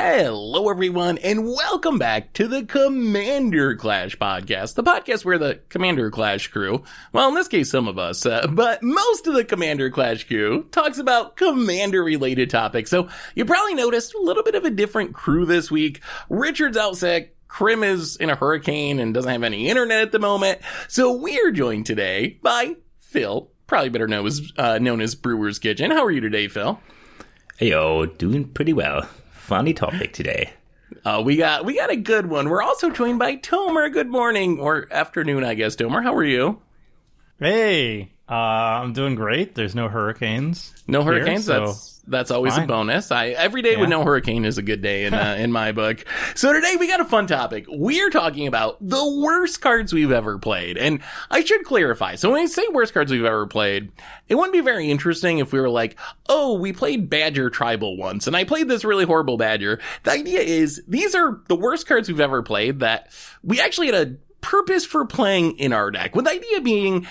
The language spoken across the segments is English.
Hello, everyone, and welcome back to the Commander Clash podcast, the podcast where the Commander Clash crew, well, in this case, some of us, but most of the Commander Clash crew talks about Commander-related topics. So you probably noticed a little bit of a different crew this week. Richard's out sick. Krim is in a hurricane and doesn't have any internet at the moment. So we are joined today by Phil, probably better known as Brewer's Kitchen. How are you today, Phil? Heyo, doing pretty well. Funny topic today. We got a good one. We're also joined by Tomer. Good morning, or afternoon, I guess. Tomer, how are you? Hey, I'm doing great. There's no hurricanes. No hurricanes? Here, so that's always fine. a bonus. Every day with no hurricane is a good day in my book. So today we got a fun topic. We're talking about the worst cards we've ever played. And I should clarify. So when I say worst cards we've ever played, it wouldn't be very interesting if we were like, oh, we played Badger Tribal once, and I played this really horrible Badger. The idea is these are the worst cards we've ever played that we actually had a purpose for playing in our deck. With the idea being,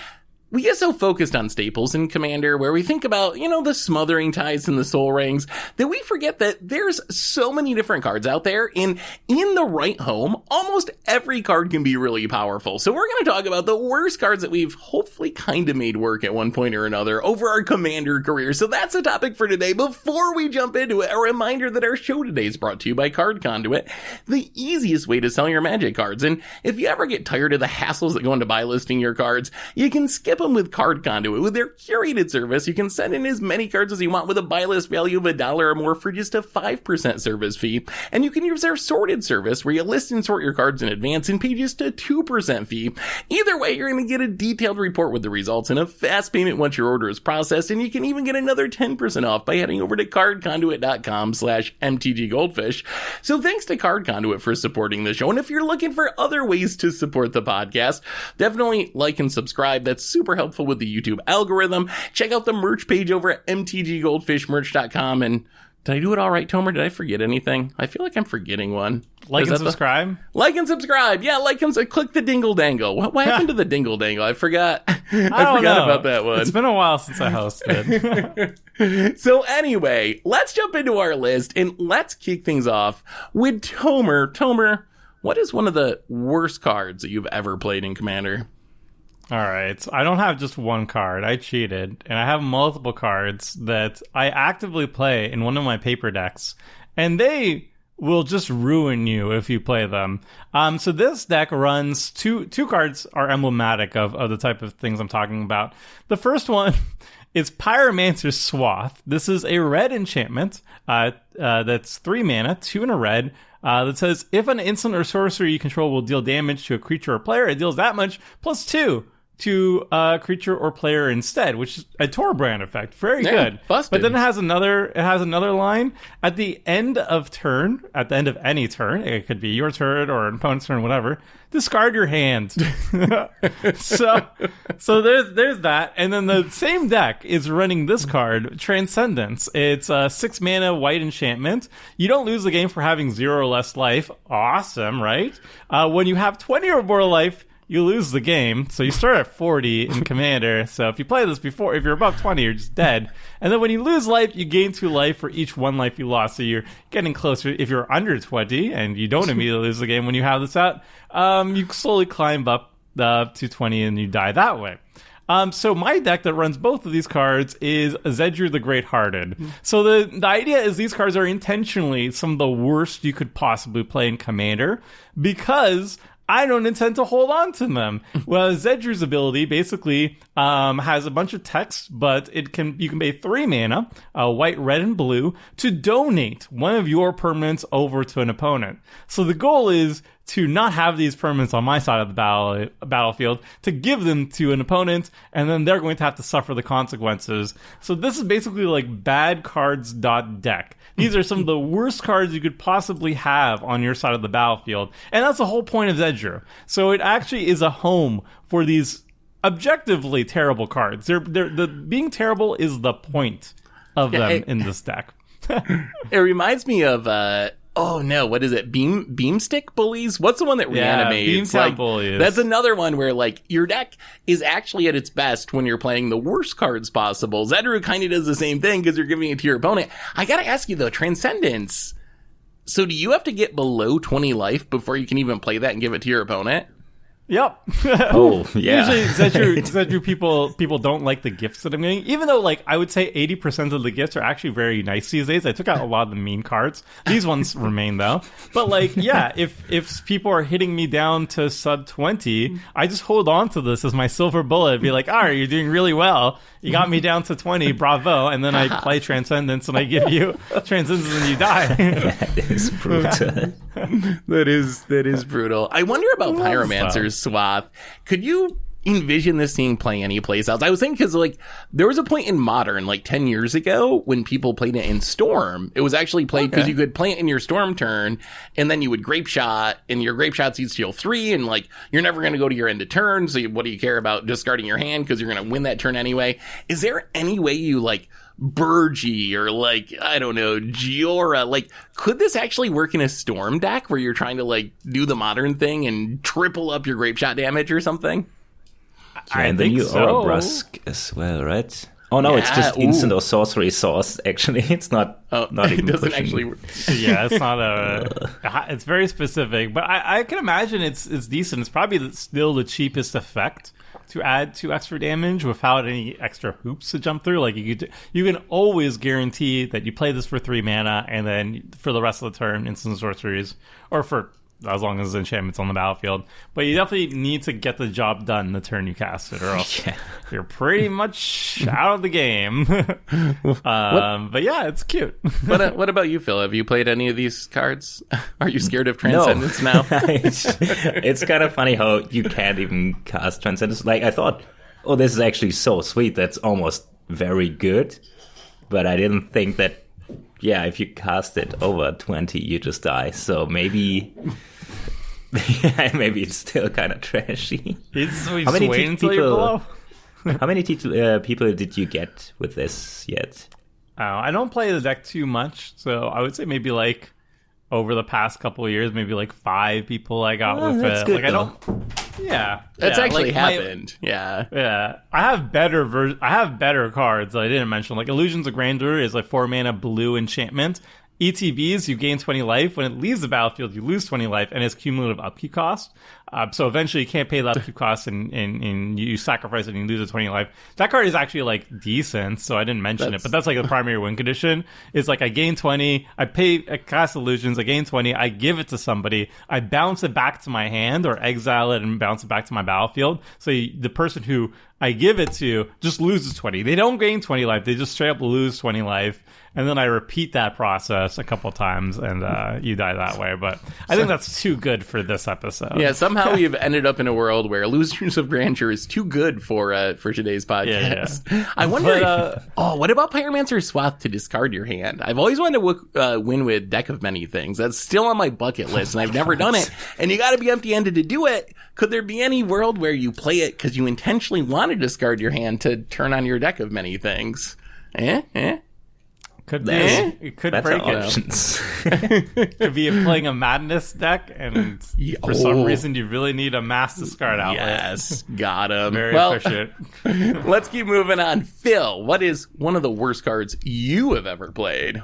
we get so focused on staples in Commander where we think about, the Smothering Tides and the Soul Rings that we forget that there's so many different cards out there, and in the right home, almost every card can be really powerful. So we're going to talk about the worst cards that we've hopefully kind of made work at one point or another over our Commander career. So that's the topic for today. Before we jump into it, a reminder that our show today is brought to you by Card Conduit, the easiest way to sell your Magic cards. And if you ever get tired of the hassles that go into buy listing your cards, you can skip them with Card Conduit. With their curated service, you can send in as many cards as you want with a buy list value of $1 or more for just a 5% service fee. And you can use their sorted service where you list and sort your cards in advance and pay just a 2% fee. Either way, you're going to get a detailed report with the results and a fast payment once your order is processed, and you can even get another 10% off by heading over to cardconduit.com/mtggoldfish. So thanks to Card Conduit for supporting the show. And if you're looking for other ways to support the podcast, definitely like and subscribe. That's super helpful with the YouTube algorithm. Check out the merch page over at mtggoldfishmerch.com. And did I do it all right, Tomer? Did I forget anything? I feel like I'm forgetting one. Like and subscribe. Like and subscribe. Yeah, like and click the dingle dangle. What happened to the dingle dangle? I forgot. I forgot about that one. It's been a while since I hosted. So anyway, let's jump into our list and let's kick things off with Tomer. Tomer, what is one of the worst cards that you've ever played in Commander? All right. I don't have just one card. I cheated. And I have multiple cards that I actively play in one of my paper decks. And they will just ruin you if you play them. So this deck runs two cards are emblematic of the type of things I'm talking about. The first one is Pyromancer's Swath. This is a red enchantment that's 3 mana, 2 and a red. That says, if an instant or sorcery you control will deal damage to a creature or player, it deals that much plus 2 to a creature or player instead, which is a Torbrand effect. Very good. Busted. But then it has another line at the end of any turn, it could be your turn or an opponent's turn, whatever, discard your hand. so there's that. And then the same deck is running this card, Transcendence. It's a 6 mana white enchantment. You don't lose the game for having 0 or less life. Awesome, right? When you have 20 or more life, you lose the game. So you start at 40 in Commander. So if you play this before, if you're above 20, you're just dead. And then when you lose life, you gain 2 life for each 1 life you lost. So you're getting closer. If you're under 20 and you don't immediately lose the game when you have this out, you slowly climb up to 20 and you die that way. So my deck that runs both of these cards is Zedruu the Great-Hearted. So the idea is these cards are intentionally some of the worst you could possibly play in Commander because I don't intend to hold on to them. Well, Zedruu's ability basically has a bunch of text, but you can pay 3 mana, white, red, and blue, to donate one of your permanents over to an opponent. So the goal is to not have these permanents on my side of the battlefield, to give them to an opponent, and then they're going to have to suffer the consequences. So this is basically like badcards.deck. These are some of the worst cards you could possibly have on your side of the battlefield. And that's the whole point of Zedruu. So it actually is a home for these objectively terrible cards. Being terrible is the point of them in this deck. It reminds me of what is it? Beamstick Bullies? What's the one that reanimates? Beamstick Bullies. That's another one where your deck is actually at its best when you're playing the worst cards possible. Zedruu kind of does the same thing because you're giving it to your opponent. I gotta ask you though, Transcendence. So do you have to get below 20 life before you can even play that and give it to your opponent? Yep. Oh, yeah. Usually, Zedru people don't like the gifts that I'm getting. Even though, like, I would say 80% of the gifts are actually very nice these days. I took out a lot of the mean cards. These ones remain, though. But, like, yeah, if people are hitting me down to sub 20, I just hold on to this as my silver bullet. Be like, all right, you're doing really well. You got me down to 20, bravo. And then I play Transcendence, and I give you Transcendence, and you die. That is brutal. That is brutal. I wonder about Pyromancer's Swath. Could you envision this thing playing any place else? I was thinking because, like, there was a point in Modern, like 10 years ago, when people played it in Storm. It was actually played because you could play it in your Storm turn, and then you would Grape Shot, and your Grape Shots you'd steal 3, and, like, you're never going to go to your end of turn, so what do you care about discarding your hand because you're going to win that turn anyway? Is there any way you, like, Burgi or, like, I don't know, Giora, like, could this actually work in a Storm deck where you're trying to, like, do the Modern thing and triple up your Grape Shot damage or something? Yeah, and then you Aura Brusque as well, right? Oh no, it's just instant or sorcery source. Actually, it's not. Not even it doesn't pushing. actually work. Yeah, it's not it's very specific, but I can imagine it's decent. It's probably still the cheapest effect to add 2 extra damage without any extra hoops to jump through. Like, you can always guarantee that you play this for 3 mana, and then for the rest of the turn, instant sorceries, or for as long as enchantment's on the battlefield. But you definitely need to get the job done the turn you cast it, or else you're pretty much out of the game. But yeah, it's cute. What about you, Phil? Have you played any of these cards? Are you scared of Transcendence now? It's kind of funny how you can't even cast Transcendence. Like, I thought, oh, this is actually so sweet. That's almost very good. But I didn't think that, yeah, if you cast it over 20, you just die. So maybe it's still kind of trashy. How many people did you get with this yet? I don't play the deck too much, so I would say maybe, like, over the past couple of years, maybe like 5 people I got with that's it. good, like, though. That's actually like, happened. Yeah. I have better cards that I didn't mention. Like, Illusions of Grandeur is like 4 mana blue enchantment. ETBs, you gain 20 life. When it leaves the battlefield, you lose 20 life, and it's cumulative upkeep cost. So eventually you can't pay the upkeep cost, and you sacrifice it and you lose the 20 life. That card is actually, like, decent, so I didn't mention it. But that's, like, the primary win condition. It's like, I gain 20, I cast Illusions, I gain 20, I give it to somebody, I bounce it back to my hand, or exile it and bounce it back to my battlefield. So the person who I give it to just loses 20. They don't gain 20 life, they just straight up lose 20 life. And then I repeat that process a couple times, and you die that way. But I think that's too good for this episode. Yeah, somehow we've ended up in a world where Illusions of Grandeur is too good for today's podcast. Yeah. I wonder, what about Pyromancer's Swath to discard your hand? I've always wanted to win with Deck of Many Things. That's still on my bucket list, and I've never done it. And you got to be empty-handed to do it. Could there be any world where you play it because you intentionally want to discard your hand to turn on your Deck of Many Things? Could be. It could break options. It. Could be playing a Madness deck, and for some reason you really need a mass discard outlet. Yes, got him. Very efficient. Let's keep moving on. Phil, what is one of the worst cards you have ever played?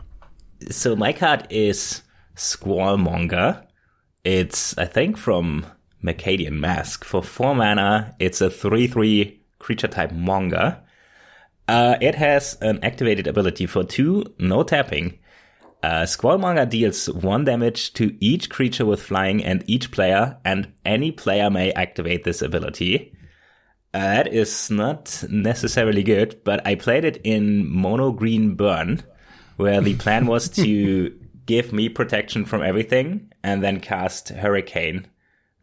So my card is Squallmonger. It's, I think, from Mercadian Mask. For 4 mana, it's a 3/3 creature type Monger. It has an activated ability for 2, no tapping. Squallmonger deals 1 damage to each creature with flying and each player, and any player may activate this ability. That is not necessarily good, but I played it in Mono Green Burn, where the plan was to give me protection from everything, and then cast Hurricane,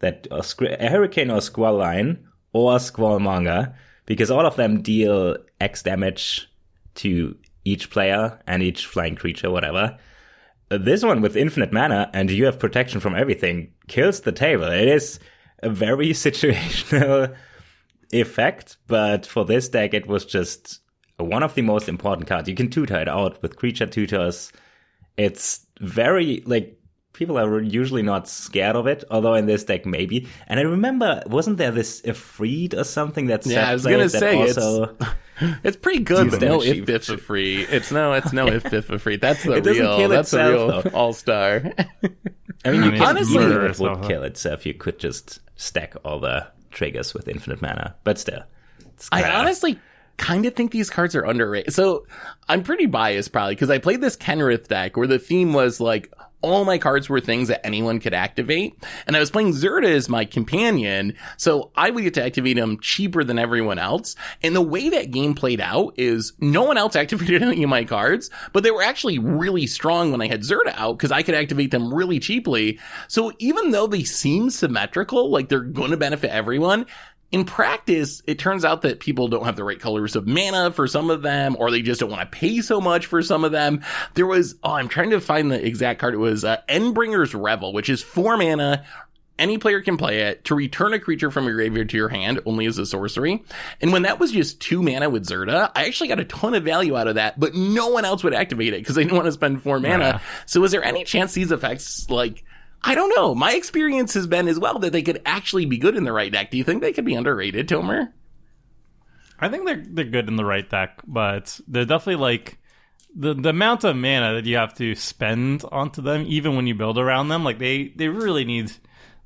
a Hurricane or Squall Line, or Squallmonger, because all of them deal X damage to each player and each flying creature, whatever. This one with infinite mana and you have protection from everything kills the table. It is a very situational effect, but for this deck it was just one of the most important cards. You can tutor it out with creature tutors. It's very, like, people are usually not scared of it, although in this deck maybe. And I remember, wasn't there this Ifrit or something that I was gonna say also it's pretty good, but no damage. if Ifrit. It's no if Ifrit. That's the It doesn't real. kill That's the real itself, though. all-star. I mean, you can, honestly, even if it would kill itself, you could just stack all the triggers with infinite mana. But still, I honestly kind of think these cards are underrated. So I'm pretty biased probably because I played this Kenrith deck where the theme was like all my cards were things that anyone could activate. And I was playing Zirda as my companion, so I would get to activate him cheaper than everyone else. And the way that game played out is no one else activated any of my cards, but they were actually really strong when I had Zirda out because I could activate them really cheaply. So even though they seem symmetrical, like they're going to benefit everyone, in practice, it turns out that people don't have the right colors of mana for some of them, or they just don't want to pay so much for some of them. There was, I'm trying to find the exact card. It was Endbringer's Revel, which is 4 mana. Any player can play it to return a creature from your graveyard to your hand, only as a sorcery. And when that was just 2 mana with Zirda, I actually got a ton of value out of that, but no one else would activate it because they didn't want to spend 4 mana. Yeah. So is there any chance these effects, like, I don't know. My experience has been as well that they could actually be good in the right deck. Do you think they could be underrated, Tomer? I think they're good in the right deck, but they're definitely like the amount of mana that you have to spend onto them, even when you build around them. Like they really need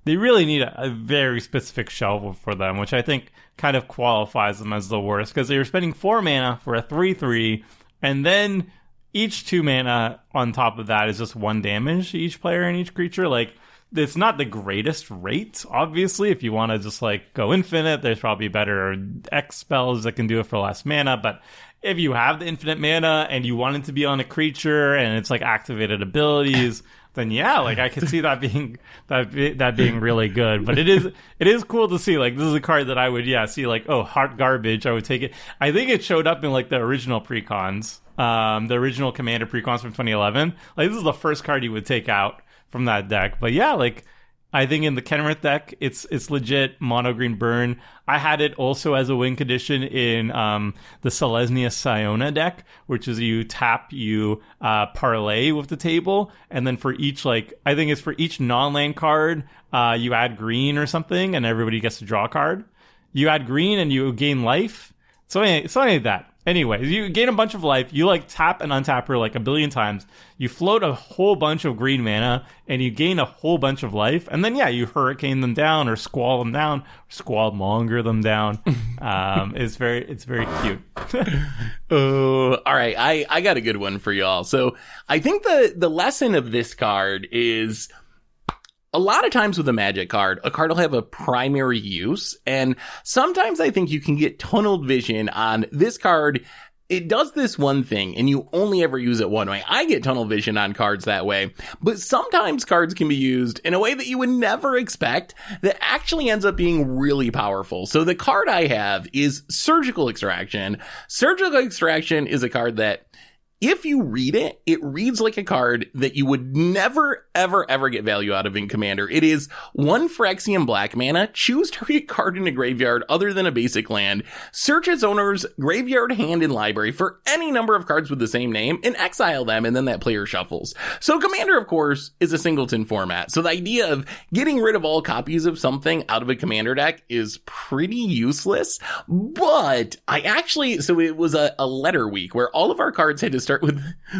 a very specific shelf for them, which I think kind of qualifies them as the worst because they were spending 4 mana for a 3/3, and then each 2 mana on top of that is just 1 damage to each player and each creature. Like, it's not the greatest rate, obviously. If you want to just, like, go infinite, there's probably better X spells that can do it for less mana. But if you have the infinite mana and you want it to be on a creature and it's, like, activated abilities, then yeah, like, I could see that being that being really good. But it is cool to see. Like, this is a card that I would, see, like, oh, Heart Garbage, I would take it. I think it showed up in, like, the original precons. The original Commander precons from 2011. Like, this is the first card you would take out from that deck. But yeah, like, I think in the Kenrith deck, it's legit mono green burn. I had it also as a win condition in the Selesnya Siona deck, which is you tap, you parlay with the table, and then for each, like, I think it's for each non-land card, you add green or something, and everybody gets to draw a card. You add green and you gain life. So any of that. Anyways, you gain a bunch of life, you like tap and untap her like a billion times, you float a whole bunch of green mana, and you gain a whole bunch of life, and then you hurricane them down, or squall them down, or squall-monger them down. It's very cute. Oh, all right, I got a good one for y'all. So I think the lesson of this card is, a lot of times with a Magic card, a card will have a primary use, and sometimes I think you can get tunneled vision on this card. It does this one thing, and you only ever use it one way. I get tunnel vision on cards that way, but sometimes cards can be used in a way that you would never expect that actually ends up being really powerful. So the card I have is Surgical Extraction. Surgical Extraction is a card that, if you read it, it reads like a card that you would never, ever, ever get value out of in Commander. It is 1 Phyrexian black mana. Choose target card in a graveyard other than a basic land. Search its owner's graveyard, hand, and library for any number of cards with the same name and exile them, and then that player shuffles. So Commander, of course, is a singleton format. So the idea of getting rid of all copies of something out of a Commander deck is pretty useless. But so it was a letter week where all of our cards had to start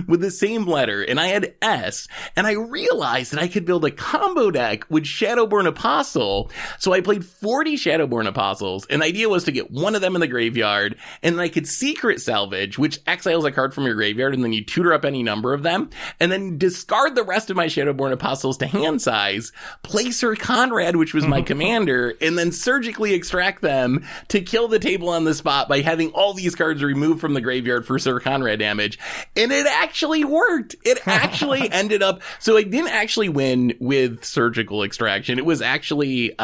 with the same letter, and I had S, and I realized that I could build a combo deck with Shadowborn Apostle. So I played 40 Shadowborn Apostles, and the idea was to get one of them in the graveyard, and then I could Secret Salvage, which exiles a card from your graveyard, and then you tutor up any number of them, and then discard the rest of my Shadowborn Apostles to hand size, play Sir Conrad, which was my commander, and then surgically extract them to kill the table on the spot by having all these cards removed from the graveyard for Sir Conrad damage. And it actually worked. It actually ended up, so I didn't actually win with Surgical Extraction. It was actually,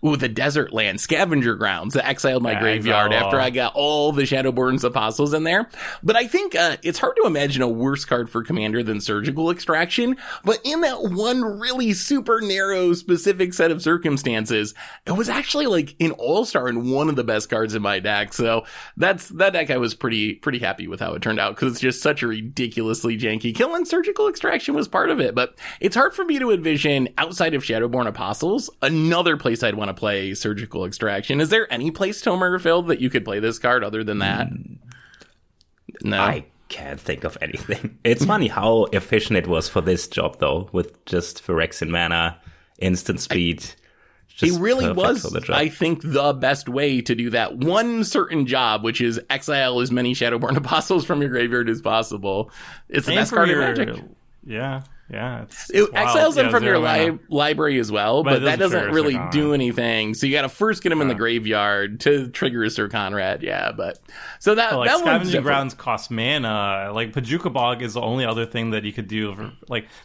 the Desert Land Scavenger Grounds that exiled my graveyard after I got all the Shadowborn's Apostles in there. But I think it's hard to imagine a worse card for Commander than Surgical Extraction. But in that one really super narrow specific set of circumstances, it was actually like an all-star and one of the best cards in my deck. So that deck I was pretty happy with how it turned out, because was just such a ridiculously janky kill, and Surgical Extraction was part of it. But it's hard for me to envision, outside of Shadowborn Apostles, another place I'd want to play Surgical Extraction. Is there any place, Tomer or Phil, that you could play this card other than that? No. I can't think of anything. It's funny how efficient it was for this job, though, with just Phyrexian mana, instant speed. It really was, I think, the best way to do that one certain job, which is exile as many Shadowborn Apostles from your graveyard as possible. It's the best card in Magic. Yeah. It exiles them from your library as well, but that doesn't really do anything. So you got to first get them in the graveyard to trigger a Sir Conrad. Yeah, but so that Scavenging Grounds costs mana. Like Bojuka Bog is the only other thing that you could do.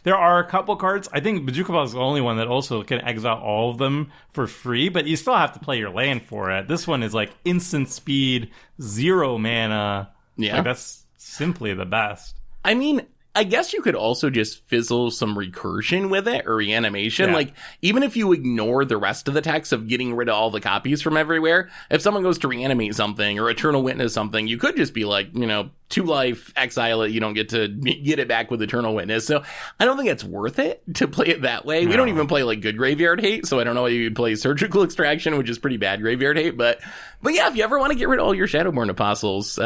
There are a couple cards. I think Bojuka Bog is the only one that also can exile all of them for free, but you still have to play your land for it. This one is like instant speed, 0 mana. Yeah, like, that's simply the best. I mean, I guess you could also just fizzle some recursion with it, or reanimation. Yeah. Like, even if you ignore the rest of the text of getting rid of all the copies from everywhere, if someone goes to reanimate something or Eternal Witness something, you could just be like, 2 life, exile it, you don't get to get it back with Eternal Witness. So I don't think it's worth it to play it that way. No. We don't even play like good Graveyard Hate, so I don't know why you'd play Surgical Extraction, which is pretty bad Graveyard Hate. But yeah, if you ever want to get rid of all your Shadowborn Apostles,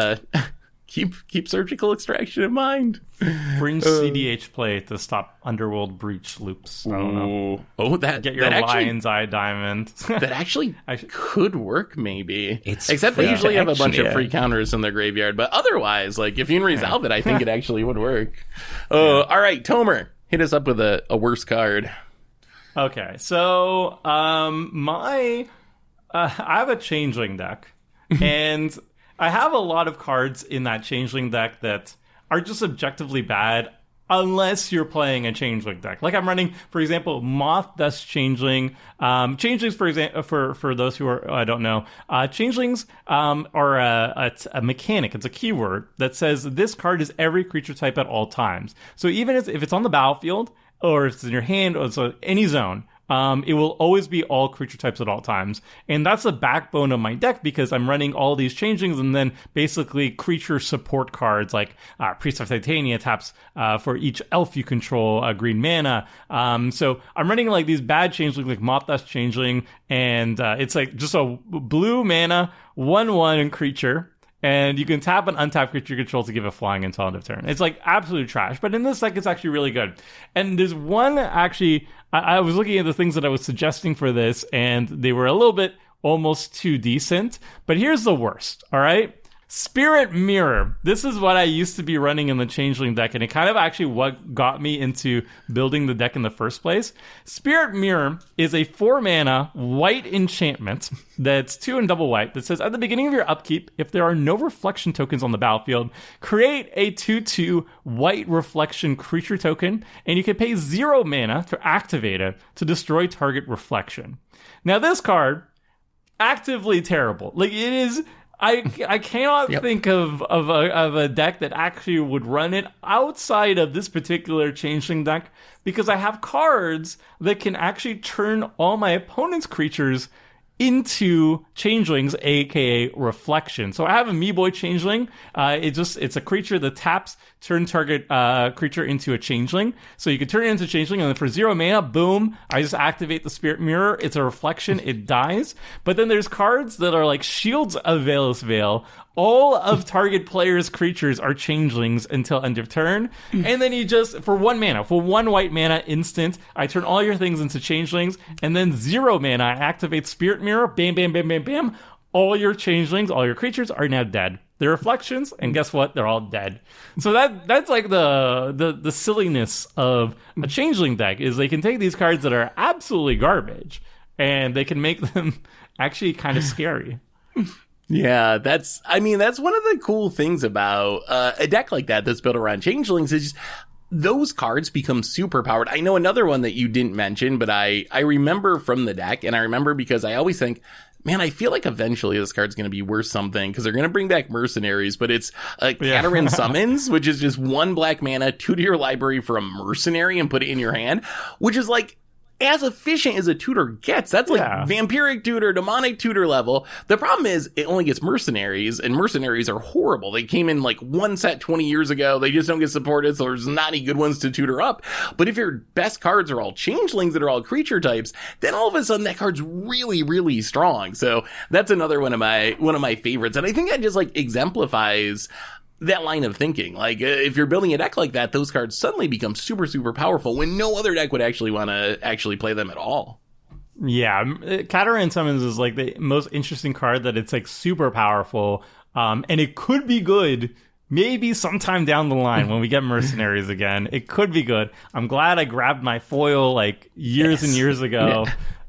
keep Surgical Extraction in mind. Fringe CDH play to stop Underworld Breach loops. I don't know. Oh, get your Lion's Eye Diamond. That actually could work, maybe. Except they usually have a bunch of free counters in their graveyard. But otherwise, like, if you can resolve it, I think it actually would work. All right, Tomer, hit us up with a worse card. Okay, so I have a Changeling deck, and I have a lot of cards in that Changeling deck that are just objectively bad unless you're playing a Changeling deck. Like I'm running, for example, Moth Dust Changeling. Changelings, for example, for those who are I don't know, Changelings are a mechanic. It's a keyword that says this card is every creature type at all times. So even if it's on the battlefield or if it's in your hand or so any zone, it will always be all creature types at all times. And that's the backbone of my deck because I'm running all these changelings and then basically creature support cards like Priest of Titania taps for each elf you control green mana. So I'm running like these bad changelings like Moth Dust Changeling, and it's like just a blue mana 1/1 creature. And you can tap an untapped creature you control to give a flying until end of turn. It's like absolute trash. But in this deck, it's actually really good. And there's one actually, I was looking at the things that I was suggesting for this, and they were a little bit almost too decent. But here's the worst, all right? Spirit Mirror. This is what I used to be running in the Changeling deck, and it kind of actually what got me into building the deck in the first place. Spirit Mirror is a 4-mana white enchantment that's 2 and double white that says at the beginning of your upkeep, if there are no reflection tokens on the battlefield, create a 2/2 white reflection creature token, and you can pay 0 mana to activate it to destroy target reflection. Now this card, actively terrible. Like it is... I cannot think of a deck that actually would run it outside of this particular Changeling deck because I have cards that can actually turn all my opponent's creatures into changelings, aka reflection. So I have a Meeboy Changeling. It's a creature that taps, turn target creature into a changeling. So you can turn it into changeling, and then for 0 mana, boom, I just activate the Spirit Mirror. It's a reflection, it dies. But then there's cards that are like Shields of Veil's Veil. All of target players' creatures are changelings until end of turn. And then you just, for 1 mana, for 1 white mana instant, I turn all your things into changelings. And then 0 mana, I activate Spirit Mirror. Bam, bam, bam, bam, bam. All your changelings, all your creatures are now dead. They're reflections, and guess what? They're all dead. So that's like the silliness of a changeling deck, is they can take these cards that are absolutely garbage, and they can make them actually kind of scary. Yeah, that's one of the cool things about a deck like that that's built around changelings is just those cards become super powered. I know another one that you didn't mention, but I remember from the deck, and I remember because I always think, man, I feel like eventually this card's going to be worth something because they're going to bring back Mercenaries, but it's Katarin Summons, which is just 1 black mana, 2 to your library for a Mercenary and put it in your hand, which is like as efficient as a tutor gets. That's like vampiric tutor, demonic tutor level. The problem is it only gets mercenaries, and mercenaries are horrible. They came in like one set 20 years ago. They just don't get supported, so there's not any good ones to tutor up. But if your best cards are all changelings that are all creature types, then all of a sudden that card's really, really strong. So that's another one of my favorites. And I think that just like exemplifies that line of thinking. Like, if you're building a deck like that, those cards suddenly become super, super powerful when no other deck would actually want to actually play them at all. Yeah, Katarina Summons is like the most interesting card that it's like super powerful, and it could be good maybe sometime down the line when we get mercenaries again. It could be good. I'm glad I grabbed my foil like years and years ago.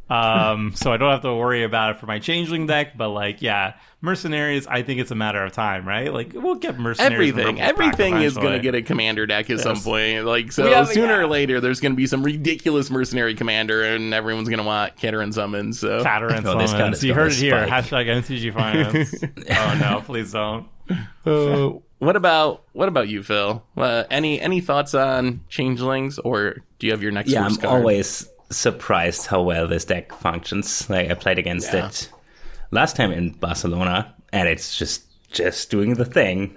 So I don't have to worry about it for my changeling deck, but like, yeah, mercenaries, I think it's a matter of time, right? Like, we'll get mercenaries. Everything is going to get a commander deck at some point. Like, so sooner or later, there's going to be some ridiculous mercenary commander, and everyone's going to want Katarina Summons. So Katarina Summons. You heard it here. Hashtag MTG Finance. Oh no, please don't. What about you, Phil? Any thoughts on changelings, or do you have your next? Yeah, I'm card? always surprised how well this deck functions. Like, I played against it last time in Barcelona, and it's just doing the thing.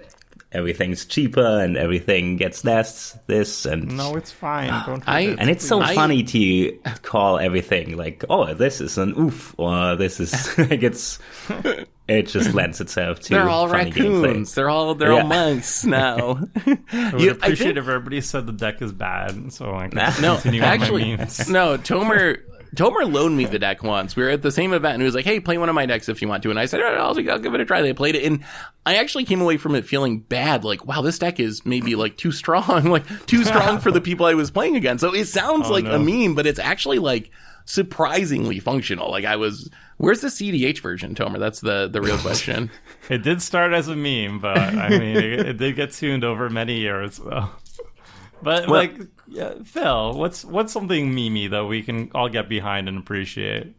Everything's cheaper and everything gets less this and no, it's fine. Don't and it's so funny to call everything like, oh, this is an oof, or this is like it just lends itself to they're all funny raccoons. Gameplay. They're all mice now. I would appreciate if everybody said the deck is bad, so I can continue actually, on my memes. No, Tomer loaned me the deck once. We were at the same event, and he was like, hey, play one of my decks if you want to. And I said, all right, I'll give it a try. They played it, and I actually came away from it feeling bad. Like, wow, this deck is maybe like too strong. Like, too strong for the people I was playing against. So it sounds a meme, but it's actually like surprisingly functional. Like, where's the CDH version, Tomer? That's the real question. It did start as a meme, but I mean, it did get tuned over many years, though. But Phil, what's something memey that we can all get behind and appreciate?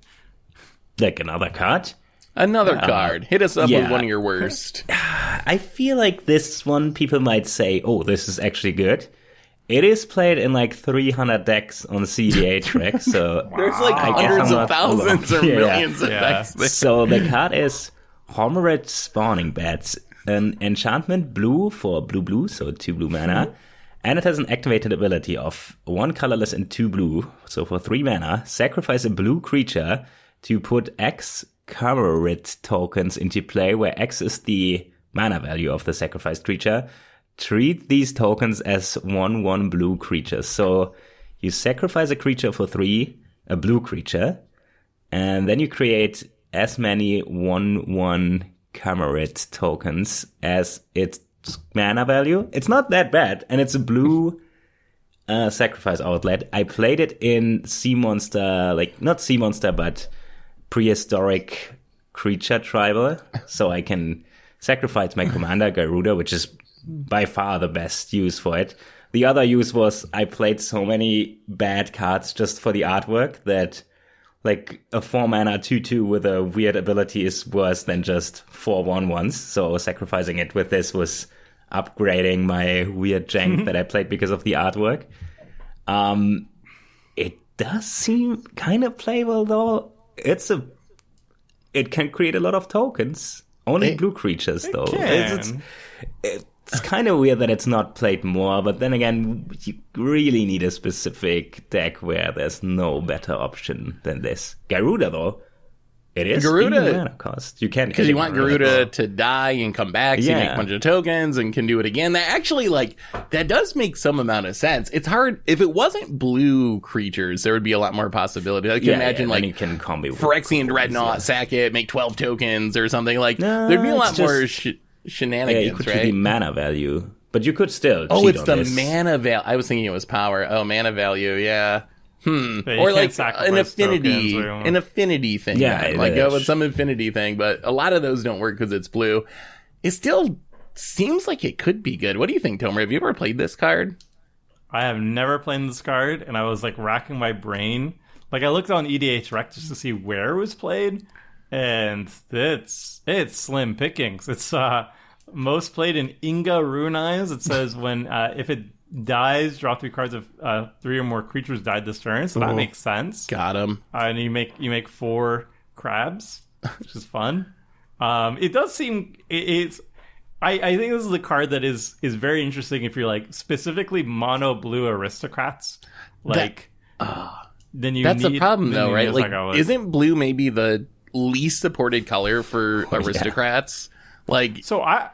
Like another card? Another card. Hit us up with one of your worst. I feel like this one people might say, oh, this is actually good. It is played in like 300 decks on CDH track, so there's like hundreds of thousands or millions of decks there. So the card is Homered Spawning Bats, an enchantment blue for blue, so 2 blue mana. And it has an activated ability of 1 colorless and 2 blue. So for 3 mana, sacrifice a blue creature to put X Carmerit tokens into play, where X is the mana value of the sacrificed creature. Treat these tokens as 1/1 blue creatures. So you sacrifice a creature for 3, a blue creature, and then you create as many 1/1 Carmerit tokens as its mana value. It's not that bad, and it's a blue sacrifice outlet. I played it in Sea Monster, like not Sea Monster, but prehistoric creature tribal, so I can sacrifice my commander Garuda, which is by far the best use for it. The other use was I played so many bad cards just for the artwork that like a 4 mana 2/2 with a weird ability is worse than just 4 1/1s. So sacrificing it with this was upgrading my weird jank that I played because of the artwork. It does seem kind of playable though. It can create a lot of tokens. Only blue creatures though. It's kind of weird that it's not played more, but then again, you really need a specific deck where there's no better option than this. Garuda, though, it is Garuda mana cost. You can because you want Garuda to die and come back, so you make a bunch of tokens and can do it again. That actually, like, that does make some amount of sense. It's hard if it wasn't blue creatures, there would be a lot more possibility. I can imagine like you can combo Phyrexian Dreadnought, sack it, make 12 tokens or something. Like there'd be a lot more. Shenanigans, you could right? the mana value, but you could still. It's the mana value. I was thinking it was power. Oh, mana value, yeah. Or like an affinity thing. Yeah, like go with some affinity thing. But a lot of those don't work because it's blue. It still seems like it could be good. What do you think, Tomer? Have you ever played this card? I have never played this card, and I was like racking my brain. Like I looked on EDH Rec just to see where it was played. And it's slim pickings. It's most played in Inga Rune Eyes. It says when if it dies, draw 3 cards if 3 or more creatures died this turn. So that makes sense. Got him. And you make 4 crabs, which is fun. It does seem it's. I think this is a card that is very interesting if you're like specifically mono blue aristocrats. Like, then you. That's need, the problem, though, right? Like, Psycho. isn't blue maybe the least supported color for aristocrats? Like, So I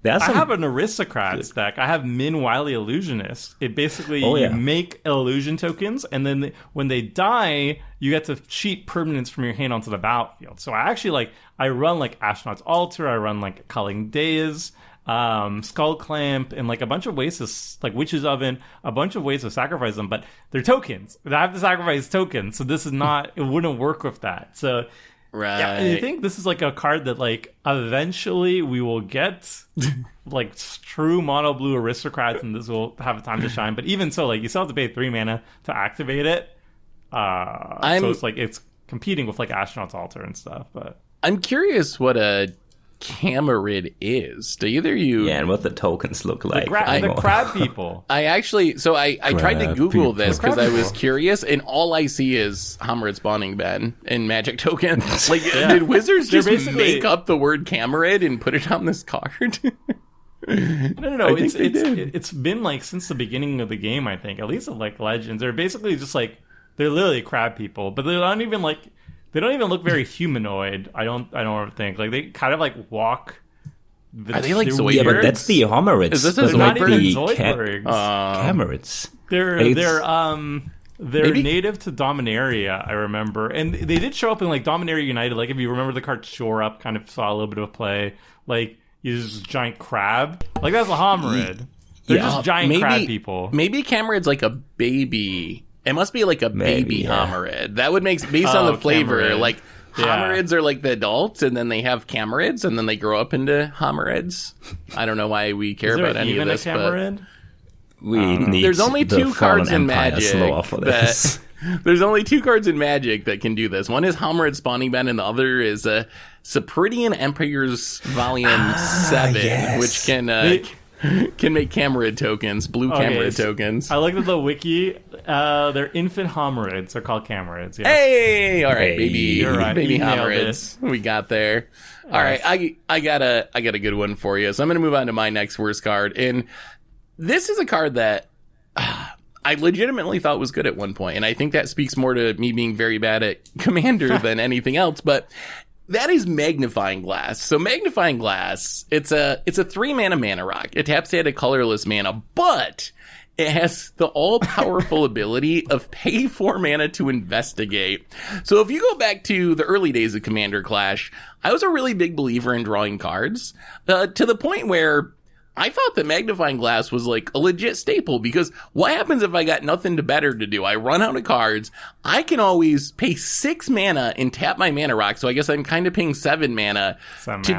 There's some have an aristocrats deck. I have Min Wily Illusionist. It basically you make illusion tokens, and then when they die, you get to cheat permanents from your hand onto the battlefield. So I actually I run like Astronaut's Altar. I run like Culling Days, Skull Clamp, and like a bunch of ways to like Witch's Oven, a bunch of ways to sacrifice them. But they're tokens. I have to sacrifice tokens, so this is not. It wouldn't work with that. So. right. Yeah, and I think this is like a card that like eventually we will get like true mono blue aristocrats, and this will have a time to shine. But even so, like you still have to pay 3 mana to activate it. So it's like it's competing with like Astronaut's Altar and stuff. But I'm curious what a Camerid is. Do either you? and what the tokens look like. the crab people. I actually, so I tried to Crab Google people. this because I was curious, and all I see is Hammered Spawning Ben and Magic Token. Like, did Wizards just basically- make up the word Camerid and put it on this card? No. I think they did. It's been like since the beginning of the game. I think at least of like Legends. They're basically just like they're literally crab people, but they're not even like. They don't even look very humanoid. I don't ever think like they kind of like walk. Are they like they're Zoidbergs? Yeah, but weird. that's the Homerids. Is this a but not Zoidberg? the Not even Zoidbergs. Camerids. They're Maybe- native to Dominaria, I remember, and they did show up in like Dominaria United. Like if you remember the card Shore Up, kind of saw a little bit of play. Like uses giant crab. Like that's a Homerid. They're just giant crab people. Maybe Camerid's like a baby. It must be like a Maybe, baby yeah. Homerid. That would make based on the flavor. Camerid. Like Yeah. Homerids are like the adults, and then they have Camerids, and then they grow up into Homerids. I don't know why we care Is there about any even of this, a but Camerid? We need there's only the 2 Fallen cards in Empire's Magic lore for this. there's only 2 cards in Magic that can do this. One is Homerid Spawning Ben, and the other is Cypridian Empire's Volume 7, yes. which can make Camerid tokens, blue Camerid so tokens. I looked at the wiki. They're infant Homerids. They're called Camerids. Yeah. Hey, all right, Hey. baby, You're right. baby You nailed Homerids. We got there. All right, I got a good one for you. So I'm going to move on to my next worst card, and this is a card that I legitimately thought was good at one point, and I think that speaks more to me being very bad at Commander than anything else. But that is Magnifying Glass. So Magnifying Glass, it's a 3 mana rock. It taps to add a colorless mana, but it has the all-powerful ability of pay 4 mana to investigate. So if you go back to the early days of Commander Clash, I was a really big believer in drawing cards, to the point where I thought that Magnifying Glass was like a legit staple, because what happens if I got nothing better to do? I run out of cards. I can always pay 6 mana and tap my mana rock. So I guess I'm kind of paying 7 mana to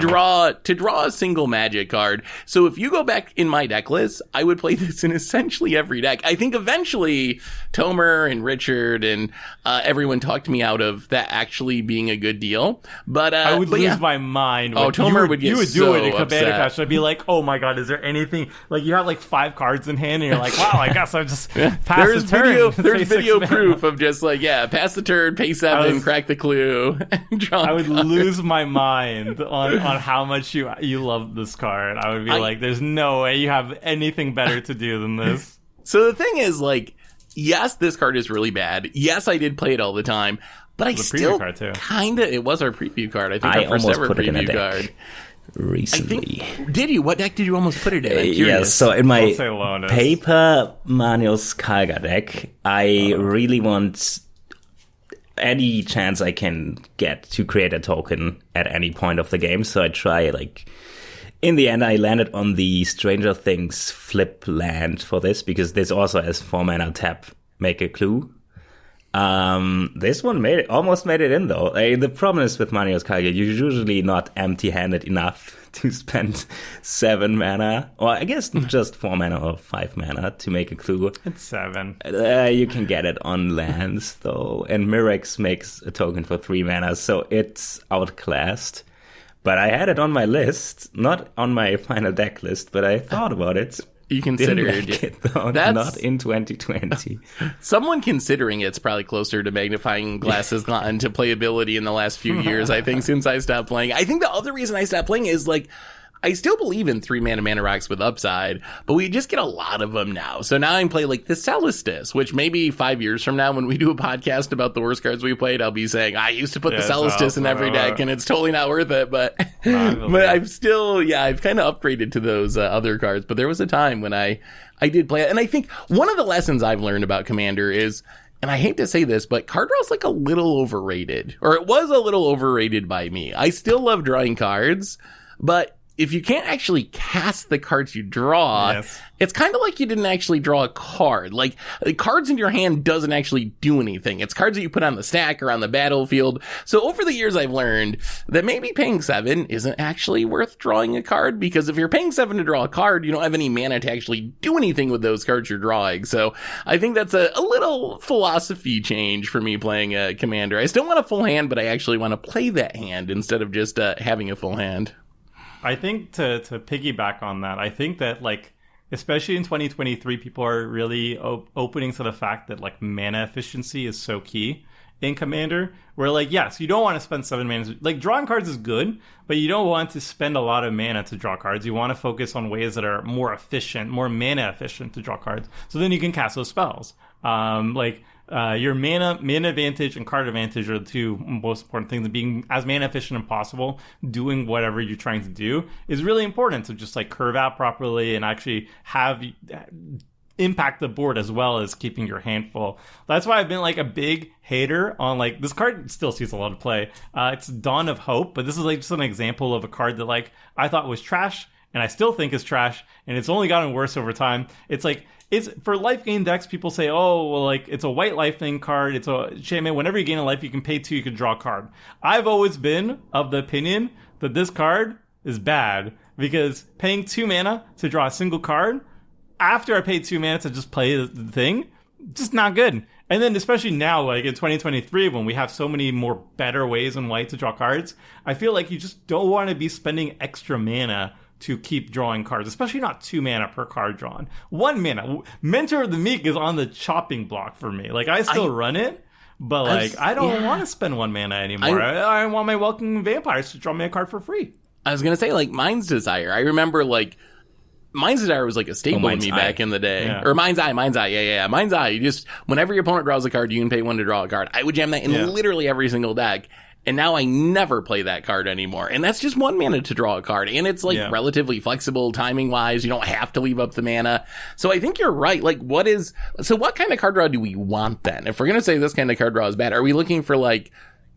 draw a single magic card. So if you go back in my deck list, I would play this in essentially every deck. I think eventually Tomer and Richard and everyone talked me out of that actually being a good deal. But I would but lose yeah. my mind. Oh, Tomer would get you would so do it in Commander upset. Clash. I'd be like, oh my god, is there anything like you have like 5 cards in hand and you're like, wow, I guess I just pass There's the turn. there's Pay video 6 mana. proof of just like, yeah, pass the turn, pay 7, crack the clue, and draw I would cards. lose my mind on how much you love this card. I would be like, there's no way you have anything better to do than this. So the thing is, like, yes, this card is really bad. Yes, I did play it all the time, but I The preview still card, too. kind of, it was our preview card. I think I our first almost ever put it in a preview deck card. recently. Did you? What deck did you almost put it in? I'm Yeah, curious. so in my Don't say Lotus. paper Manios Kalga deck, I really want any chance I can get to create a token at any point of the game. So I try, like, in the end, I landed on the Stranger Things flip land for this, because this also has 4 mana tap, make a clue. This one almost made it in though. The problem is with Manios Kalga, you're usually not empty-handed enough to spend 7 mana, or I guess just 4 mana or 5 mana to make a clue. It's 7. You can get it on lands though, and Mirex makes a token for 3 mana, so it's outclassed. But I had it on my list, not on my final deck list, but I thought about it. You Didn't considered make it, though. That's- Not in 2020. Someone considering it's probably closer to magnifying glasses gotten to playability in the last few years, I think, since I stopped playing. I think the other reason I stopped playing is, like, I still believe in 3-mana rocks with upside, but we just get a lot of them now. So now I can play like the Celestis, which maybe 5 years from now when we do a podcast about the worst cards we played, I'll be saying, I used to put the Celestis in every deck and it's totally not worth it. But but I've still, I've kind of upgraded to those other cards. But there was a time when I did play it. And I think one of the lessons I've learned about Commander is, and I hate to say this, but card draw is like a little overrated, or it was a little overrated by me. I still love drawing cards, but if you can't actually cast the cards you draw, it's kind of like you didn't actually draw a card. Like, the cards in your hand doesn't actually do anything. It's cards that you put on the stack or on the battlefield. So over the years, I've learned that maybe paying 7 isn't actually worth drawing a card, because if you're paying 7 to draw a card, you don't have any mana to actually do anything with those cards you're drawing. So I think that's a little philosophy change for me playing a Commander. I still want a full hand, but I actually want to play that hand instead of just having a full hand. I think to piggyback on that, I think that, like, especially in 2023, people are really opening to the fact that, like, mana efficiency is so key in Commander. Where, like, yes, you don't want to spend 7 mana. Like, drawing cards is good, but you don't want to spend a lot of mana to draw cards. You want to focus on ways that are more efficient, more mana efficient to draw cards. So then you can cast those spells. Your mana advantage and card advantage are the two most important things. Being as mana efficient as possible, doing whatever you're trying to do is really important to just, like, curve out properly and actually have impact the board as well as keeping your hand full. That's why I've been, like, a big hater on, like, this card still sees a lot of play. It's Dawn of Hope, but this is, like, just an example of a card that, like, I thought was trash and I still think is trash, and it's only gotten worse over time. It's like, it's for life gain decks. People say, oh, well, like, it's a white life gain card. It's a shaman. Whenever you gain a life, you can pay 2, you can draw a card. I've always been of the opinion that this card is bad, because paying 2 mana to draw a single card after I paid 2 mana to just play the thing, just not good. And then especially now, like in 2023, when we have so many more better ways than white to draw cards, I feel like you just don't want to be spending extra mana to keep drawing cards, especially not 2 mana per card drawn. 1 mana. Mentor of the Meek is on the chopping block for me. Like, I still run it, but, like, I don't want to spend 1 mana anymore. I want my Welcoming Vampires to draw me a card for free. I was going to say, like, Mind's Desire. I remember, like, Mind's Desire was like a staple to me back in the day. Yeah. Or Mind's Eye, yeah. Mind's Eye, you just, whenever your opponent draws a card, you can pay 1 to draw a card. I would jam that in literally every single deck. And now I never play that card anymore. And that's just 1 mana to draw a card. And it's, like, relatively flexible timing-wise. You don't have to leave up the mana. So I think you're right. Like, what kind of card draw do we want then? If we're going to say this kind of card draw is bad, are we looking for, like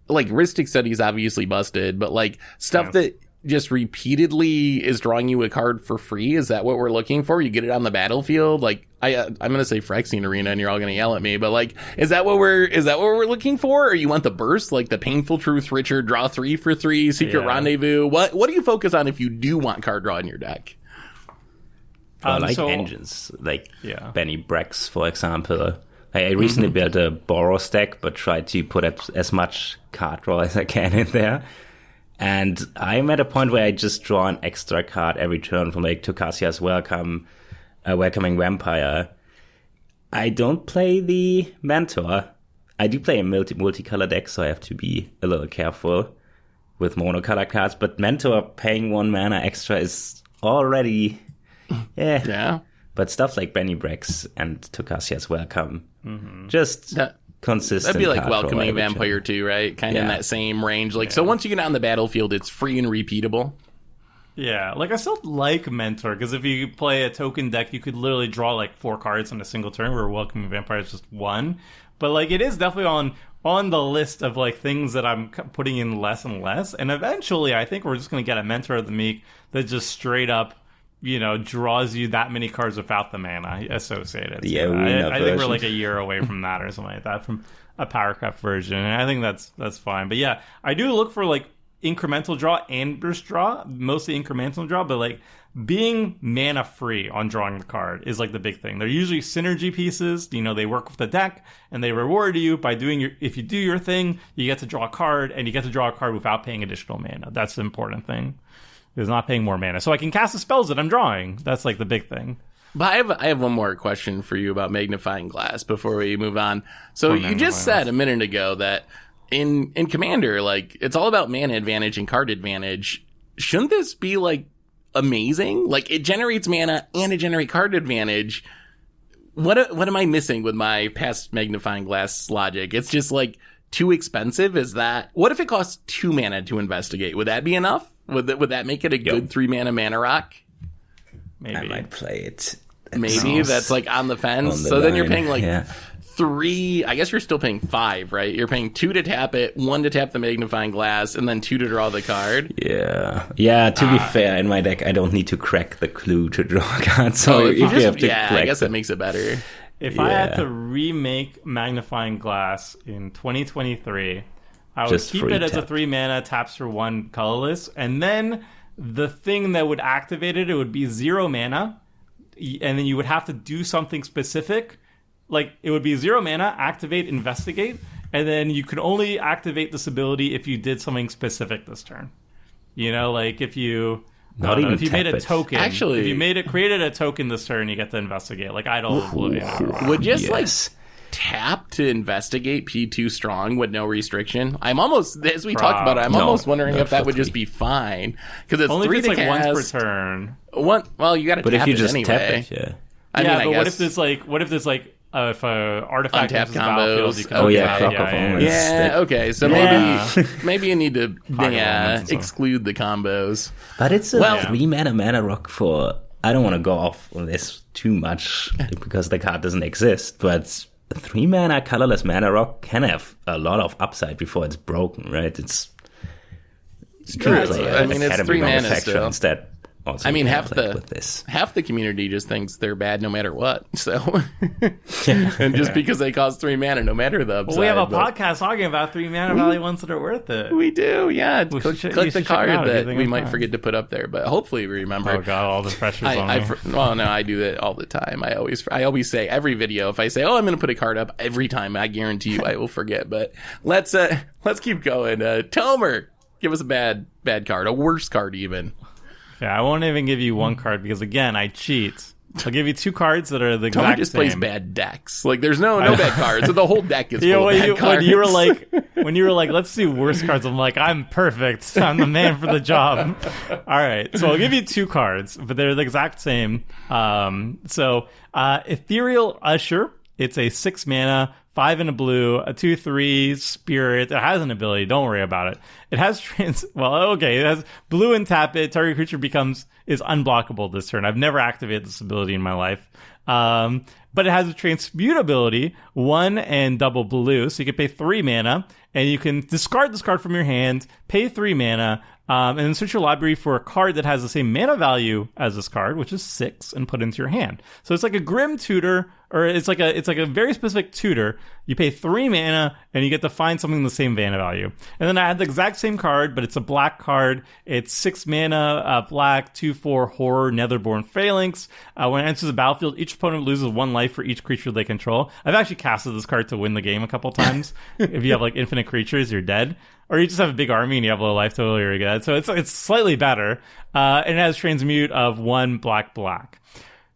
Rhystic Study's obviously busted, but, like, stuff that just repeatedly is drawing you a card for free? Is that what we're looking for? You get it on the battlefield? Like, I'm going to say Phyrexian Arena and you're all going to yell at me, but, like, is that what we're looking for? Or you want the burst, like the Painful Truth, Richard, draw 3 for 3, Secret Rendezvous? What do you focus on if you do want card draw in your deck? Engines, like Benny Brex, for example. I recently built a Boros deck, but tried to put as much card draw as I can in there. And I'm at a point where I just draw an extra card every turn from, like, Tokasia's Welcoming Vampire. I don't play the Mentor. I do play a multicolor deck, so I have to be a little careful with monocolor cards. But Mentor paying 1 mana extra is already... Yeah. But stuff like Benny Brex and Tokasia's Welcome, just... consistent. That'd be like Welcoming Vampire too, right? Kind of in that same range. Like, so once you get on the battlefield, it's free and repeatable. Yeah, like, I still like Mentor, because if you play a token deck, you could literally draw, like, 4 cards in a single turn, where Welcoming Vampire is just 1. But, like, it is definitely on the list of, like, things that I'm putting in less and less. And eventually, I think we're just going to get a Mentor of the Meek that just straight up, you know, draws you that many cards without the mana associated. I think we're like a year away from that or something like that, from a Power Cup version. And I think that's fine. But yeah, I do look for, like, incremental draw and burst draw, mostly incremental draw, but, like, being mana free on drawing the card is, like, the big thing. They're usually synergy pieces. You know, they work with the deck and they reward you by if you do your thing, you get to draw a card, and you get to draw a card without paying additional mana. That's the important thing. Is not paying more mana. So I can cast the spells that I'm drawing. That's, like, the big thing. But I have one more question for you about Magnifying Glass before we move on. So you just said a minute ago that in Commander, like, it's all about mana advantage and card advantage. Shouldn't this be, like, amazing? Like, it generates mana and it generates card advantage. What am I missing with my past Magnifying Glass logic? It's just, like, too expensive? Is that... What if it costs 2 mana to investigate? Would that be enough? Would that make it a good 3 mana rock? Maybe. I might play it. Maybe that's like on the fence. So then you're paying like 3. I guess you're still paying 5, right? You're paying 2 to tap it, 1 to tap the Magnifying Glass, and then 2 to draw the card. Yeah. To be fair, in my deck, I don't need to crack the clue to draw a card. So if you have to crack, I guess that makes it better. If I had to remake Magnifying Glass in 2023, I would just keep it as a 3 mana, taps for 1 colorless, and then the thing that would activate it would be 0 mana. And then you would have to do something specific. Like, it would be 0 mana, activate, investigate, and then you could only activate this ability if you did something specific this turn. You know, like if you... if you made a token... Actually... If you created a token this turn, you get to investigate. Like, Idol of Oblivion. Would just, like, tap to investigate P2 strong with no restriction? I'm almost... As we talked about it, I'm almost wondering if that would just be fine. Because it's only 3 if it's, to like, cast. Once per turn. Well, you got to tap it anyway. But if you just tap it, but what if there's like... if artifact untap combos, you can okay. So maybe you need to exclude the combos. But it's a 3 mana rock for... I don't want to go off on this too much because the card doesn't exist, but 3 mana colorless mana rock can have a lot of upside before it's broken, right? It's true. It's 3 mana still. Instead. I mean, half the community just thinks they're bad no matter what. So, and just because they cost 3 mana, no matter the upside. Well, we have a podcast talking about 3 mana value ones that are worth it. We do, yeah. Click the card that we might forget to put up there, but hopefully we remember. Oh god, all the pressure's on me. Well, no, I do that all the time. I always say every video, if I say, "Oh, I'm going to put a card up," every time I guarantee you I will forget. But let's keep going. Tomer, give us a bad card, a worse card even. Yeah, I won't even give you 1 card because, again, I cheat. I'll give you 2 cards that are the exact same. Just plays bad decks. Like, there's no bad cards. So the whole deck is full of bad cards. When you were like, let's do worse cards, I'm like, I'm perfect. I'm the man for the job. All right, so I'll give you 2 cards, but they're the exact same. Ethereal Usher. It's a 6 mana, 5 in a blue, a 2/3 spirit. It has an ability. Don't worry about it. It has it has blue and tap it. Target creature is unblockable this turn. I've never activated this ability in my life. But it has a transmute ability, 1 and double blue. So you can pay 3 mana and you can discard this card from your hand, pay 3 mana, and then search your library for a card that has the same mana value as this card, which is 6, and put into your hand. So it's like a Grim Tutor, or it's like a very specific tutor. You pay 3 mana, and you get to find something the same mana value. And then I had the exact same card, but it's a black card. It's 6 mana, black, 2/4 Horror, Netherborn Phalanx. When it enters the battlefield, each opponent loses 1 life for each creature they control. I've actually casted this card to win the game a couple times. If you have like infinite creatures, you're dead. Or you just have a big army and you have low life total, you're good. So it's slightly better. And it has transmute of 1 black.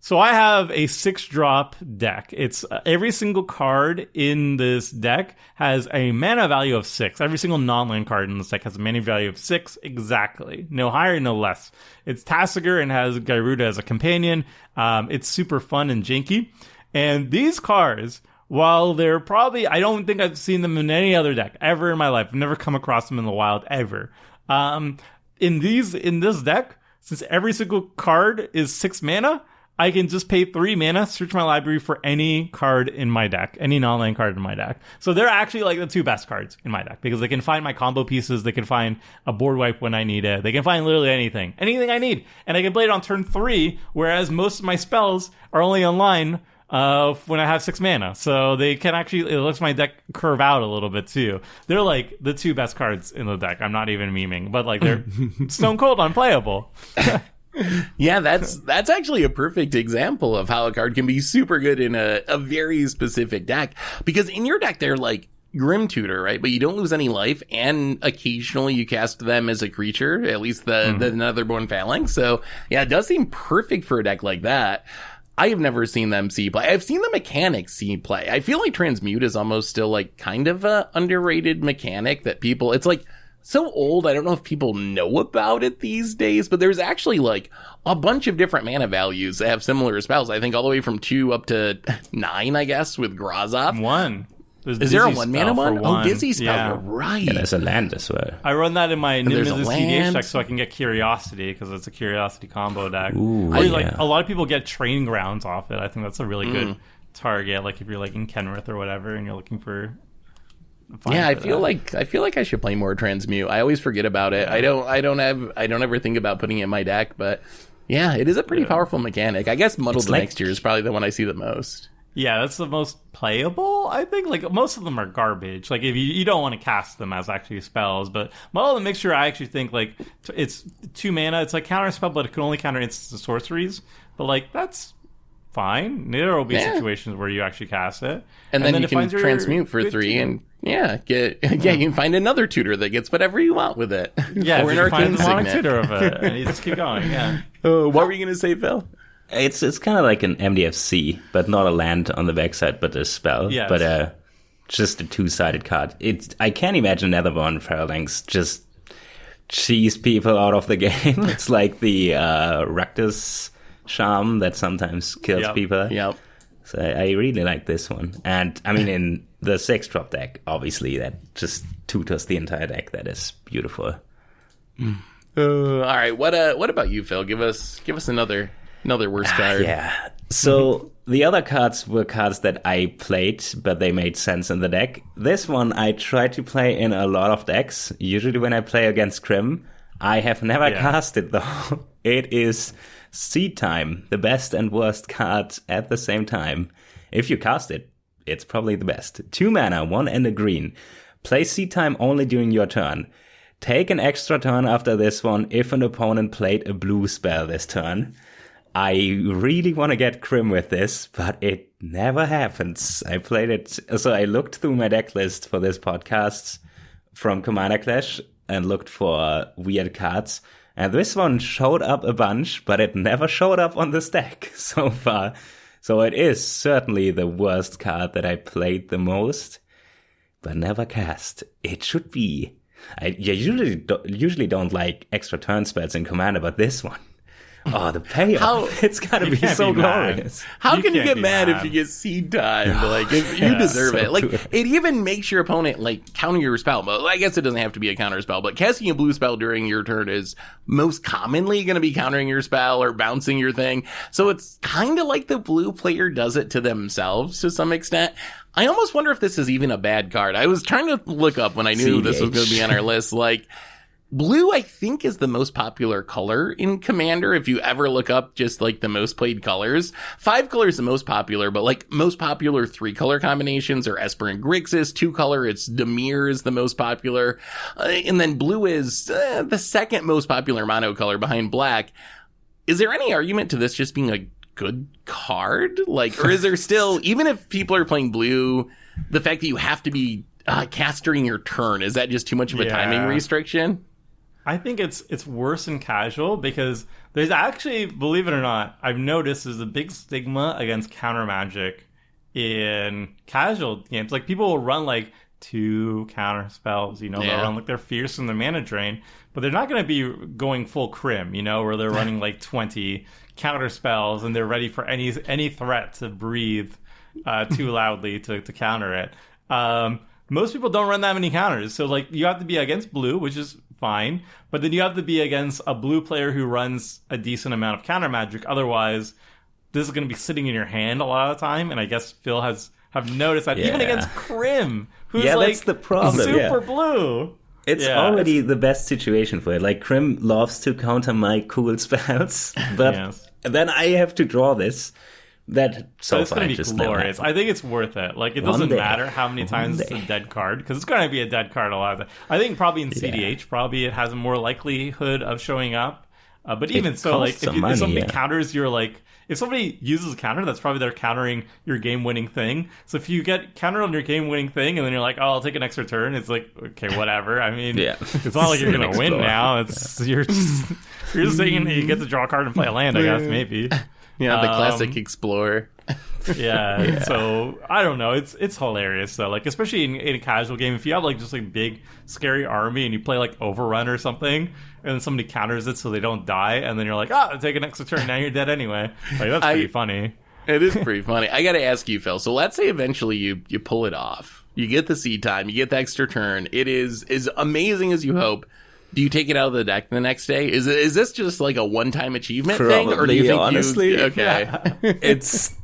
So I have a 6-drop deck. It's every single card in this deck has a mana value of 6. Every single non-land card in this deck has a mana value of 6 exactly. No higher, no less. It's Tasigur and has Gyruda as a companion. It's super fun and janky. And these cards, while they're probably... I don't think I've seen them in any other deck ever in my life. I've never come across them in the wild ever. In this deck, since every single card is 6 mana... I can just pay 3 mana, search my library for any card in my deck, any non-land card in my deck. So they're actually like the 2 best cards in my deck because they can find my combo pieces, they can find a board wipe when I need it, they can find literally anything I need. And I can play it on turn 3, whereas most of my spells are only online when I have 6 mana. So they can actually, it lets my deck curve out a little bit too. They're like the 2 best cards in the deck. I'm not even memeing, but like they're stone cold unplayable. Yeah, that's actually a perfect example of how a card can be super good in a very specific deck. Because in your deck, they're like Grim Tutor, right? But you don't lose any life, and occasionally you cast them as a creature, at least the Netherborn Phalanx. So yeah, it does seem perfect for a deck like that. I have never seen them see play. I've seen the mechanics see play. I feel like Transmute is almost still like kind of a underrated mechanic that people, it's like so old. I don't know if people know about it these days, but there's actually like a bunch of different mana values that have similar spells. I think all the way from 2 up to 9, I guess, with Grozov. 1. Is there a 1 mana one? Oh, Dizzy spell. Yeah. You're right. Yeah, there's a land as well. I run that in my there's a Nemesis land. CDH deck so I can get Curiosity, because it's a Curiosity combo deck. Ooh, Or, yeah. like, a lot of people get Training Grounds off it. I think that's a really good target. Like if you're like in Kenrith or whatever, and you're looking for. Yeah, I feel like I should play more Transmute. I always forget about it. I don't ever think about putting it in my deck, but yeah, it is a pretty powerful mechanic. I guess Muddle the Next Year is probably the one I see the most. Yeah, that's the most playable, I think. Like, most of them are garbage. Like, if you don't want to cast them as actually spells. But Muddle the Mixture, I actually think, like, it's 2 mana. It's like counter spell, but it can only counter instants and sorceries. But, like, that's fine. There will be situations where you actually cast it. And then you can transmute for 3 and, you can find another tutor that gets whatever you want with it. Yeah, or an you can find arcane the demonic signet. tutor of it. And you just keep going, yeah. What were you going to say, Phil? It's kind of like an MDFC, but not a land on the backside, but a spell. Yes. But just a 2-sided card. I can't imagine Netherborn Phalanx just cheese people out of the game. It's like the Rakdos charm that sometimes kills people. Yep. So I really like this one. And I mean, in the 6-drop deck, obviously, that just tutors the entire deck. That is beautiful. All right. What about you, Phil? Give us another worst card. Yeah. So the other cards were cards that I played, but they made sense in the deck. This one I try to play in a lot of decks. Usually when I play against Crim, I have never cast it though. It is Seed Time, the best and worst card at the same time. If you cast it, it's probably the best. 2 mana, 1 and a green. Play Seed Time only during your turn. Take an extra turn after this one if an opponent played a blue spell this turn. I really want to get Crim with this, but it never happens. I played it, so I looked through my deck list for this podcast from Commander Clash and looked for weird cards. And this one showed up a bunch, but it never showed up on this deck so far. So it is certainly the worst card that I played the most, but never cast. It should be. I usually don't like extra turn spells in Commander, but this one. Oh, the payoff. It's got to be so glorious. How can you get mad if you get Seed Time? Like, if you deserve it. Like, it even makes your opponent, like, counter your spell. But I guess it doesn't have to be a counter spell. But casting a blue spell during your turn is most commonly going to be countering your spell or bouncing your thing. So it's kind of like the blue player does it to themselves to some extent. I almost wonder if this is even a bad card. I was trying to look up when I knew this was going to be on our list. Like, blue, I think, is the most popular color in Commander. If you ever look up just like the most played colors, 5 color is the most popular, but like most popular 3 color combinations are Esper and Grixis. 2 color, it's Dimir is the most popular. And then blue is the second most popular mono color behind black. Is there any argument to this just being a good card? Like, or is there still, even if people are playing blue, the fact that you have to be cast during your turn, is that just too much of a timing restriction? I think it's worse in casual because there's actually, believe it or not, I've noticed there's a big stigma against counter magic in casual games. Like, people will run like 2 counter spells, they'll run like they're fierce in the mana drain, but they're not going to be going full Crim, where they're running like 20 counter spells and they're ready for any threat to breathe too loudly to counter it. Most people don't run that many counters, so like you have to be against blue, which is fine, but then you have to be against a blue player who runs a decent amount of counter magic. Otherwise, this is going to be sitting in your hand a lot of the time. And I guess Phil have noticed that even against Crim, who's like that's the problem. super blue. It's already the best situation for it. Like, Crim loves to counter my cool spells, but then I have to draw this. That so it's far going to be glorious. I think it's worth it. Like, it doesn't matter how many times it's a dead card, because it's going to be a dead card a lot of the time. I think probably in CDH, probably it has a more likelihood of showing up. But even so, like, if somebody counters your, like, if somebody uses a counter, that's probably they're countering your game-winning thing. So if you get countered on your game-winning thing, and then you're like, oh, I'll take an extra turn, it's like, okay, whatever. I mean, it's not like you're going to win now. It's you're just saying you get to draw a card and play a land, I guess, maybe. Yeah, the classic Explorer. Yeah, so I don't know. It's hilarious though. Like especially in a casual game, if you have like just like big scary army and you play like Overrun or something, and then somebody counters it so they don't die, and then you're like, take an extra turn. Now you're dead anyway. Like that's pretty funny. It is pretty funny. I got to ask you, Phil. So let's say eventually you pull it off. You get the seed time. You get the extra turn. It is as amazing as you hope. Do you take it out of the deck the next day? Is this just like a one-time achievement thing, or do you think honestly, okay? It's.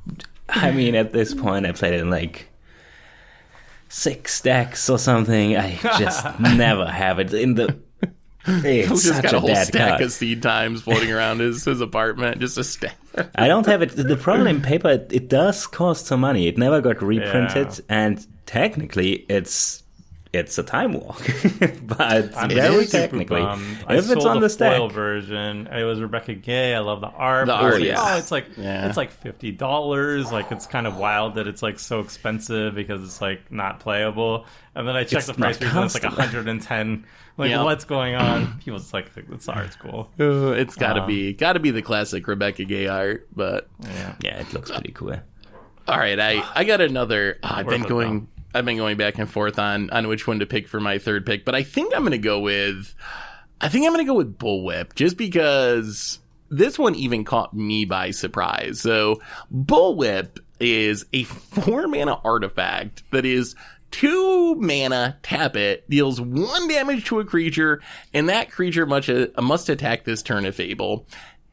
I mean, at this point, I played it in like 6 decks or something. I just never have it in the. It's He's just such got a whole dead stack card. of seed times floating around his apartment. Just a stack. I don't have it. The problem in paper, it does cost some money. It never got reprinted, and technically, it's a time walk. But I'm very super technically, bummed. if it's on the stack, foil version, it was Rebecca Gay. I love the art. The art, It's yes. it's like $50. Like it's kind of wild that it's like so expensive because it's like not playable. And then I checked the price not recently, it's like costly. 110. Like Yeah. what's going on? He was like, "This art's cool." It's got to be the classic Rebecca Gay art. But yeah, it looks pretty cool. all right, I got another. I've been Worth it, going back and forth on which one to pick for my third pick, but I think I'm going to go with Bullwhip, just because this one even caught me by surprise. So Bullwhip is a 4-mana artifact that is 2 mana, tap it, deals 1 damage to a creature, and that creature must attack this turn if able.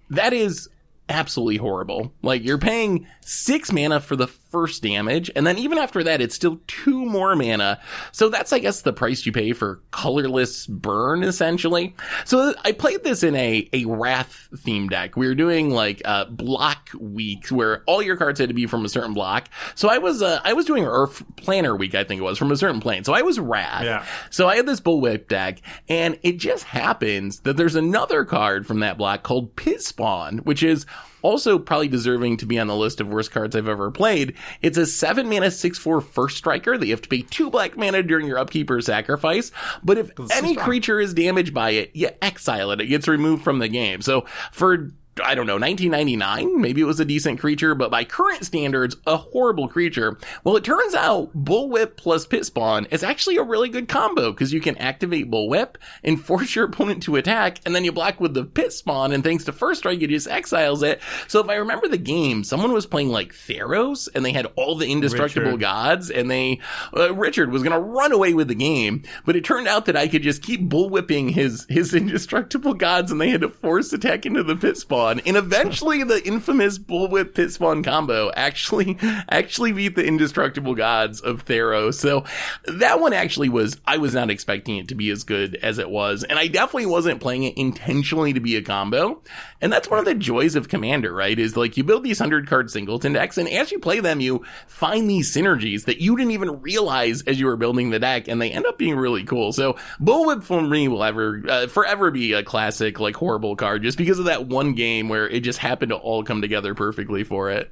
That is absolutely horrible. Like, you're paying 6 mana for the first damage, and then even after that, it's still 2 more mana. So that's, I guess, the price you pay for colorless burn, essentially. So I played this in a Wrath theme deck. We were doing, like, block weeks, where all your cards had to be from a certain block. So I was doing Earth Planner week, I think it was, from a certain plane. So I was Wrath. Yeah. So I had this Bullwhip deck, and it just happens that there's another card from that block called Pit Spawn, which is also probably deserving to be on the list of worst cards I've ever played. It's a 7-mana 6/4 first striker that you have to pay 2 black mana during your upkeep or sacrifice. But if any creature is damaged by it, you exile it. It gets removed from the game. So for, I don't know, 1999, maybe it was a decent creature, but by current standards, a horrible creature. Well, it turns out Bullwhip plus Pit Spawn is actually a really good combo, because you can activate Bullwhip and force your opponent to attack, and then you block with the Pit Spawn, and thanks to First Strike, it just exiles it. So if I remember the game, someone was playing like Theros, and they had all the indestructible Richard. gods, and Richard was going to run away with the game, but it turned out that I could just keep bullwhipping his indestructible gods, and they had to force attack into the Pit Spawn. And eventually the infamous Bullwhip Pit Spawn combo actually beat the indestructible gods of Theros. So that one actually I was not expecting it to be as good as it was. And I definitely wasn't playing it intentionally to be a combo. And that's one of the joys of Commander, right? Is like you build these 100-card singleton decks, and as you play them, you find these synergies that you didn't even realize as you were building the deck, and they end up being really cool. So Bullwhip for me will forever be a classic, like, horrible card, just because of that one game where it just happened to all come together perfectly for it.